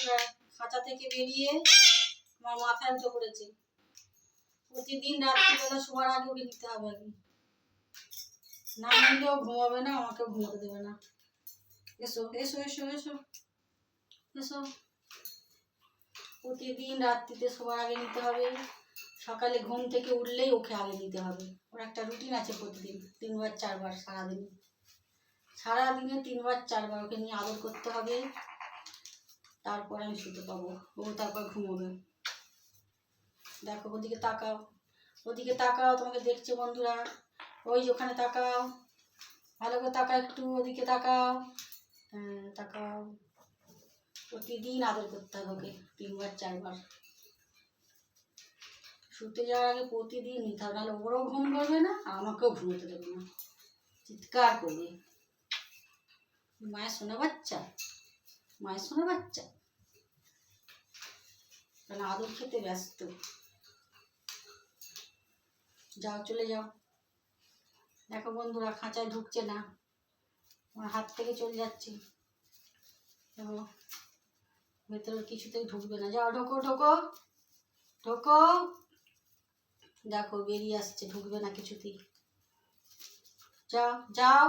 বন্ধুরা, খাঁচা থেকে বেরিয়ে আমার মাথায় উঠে পড়েছে। প্রতিদিন রাত্রিবেলা শোয়ার আগে ওকে নিতে হবে আগে, না নিলেও ঘুমাবে না, আমাকে ঘুমোতে দেবে না। এসো এসো এসো এসো এসো। প্রতিদিন রাত্রিতে শোয়ার আগে নিতে হবে, সকালে ঘুম থেকে উঠলেই ওকে আগে নিতে হবে। ওর একটা রুটিন আছে, প্রতিদিন 3বার 4বার সারাদিনে 3বার 4বার ওকে নিয়ে আদর করতে হবে, তারপর আমি শুতে পাবো, ও তারপর ঘুমোবে। দেখো ওদিকে তাকাও, ওদিকে তাকাও, তোমাকে দেখছে বন্ধুরা, ওই যে ওখানে তাকাও, ভালো করে তাকাও, একটু ওদিকে তাকাও। হ্যাঁ তাকাও। প্রতিদিন আদর করতে হবে ওকে 3বার 4বার। শুতে যাওয়ার আগে প্রতিদিন নিতে হবে, নাহলে ওরও ঘুম করবে না, আমাকেও ঘুমোতে দেবে না, চিৎকার করবে। মায়ের শোনা বাচ্চা, মায়ের শোনা বাচ্চা, কারণ আদর খেতে ব্যস্ত। যাও চলে যাও। দেখো বন্ধুরা, খাঁচায় ঢুকছে না, আমার হাত থেকে চলে যাচ্ছে। দেখো ভেতরে কিছুতেই ঢুকবে না। যাও ঢোকো ঢোকো ঢোকো। দেখো বেরিয়ে আসছে, ঢুকবে না কিছুতেই। যাও যাও।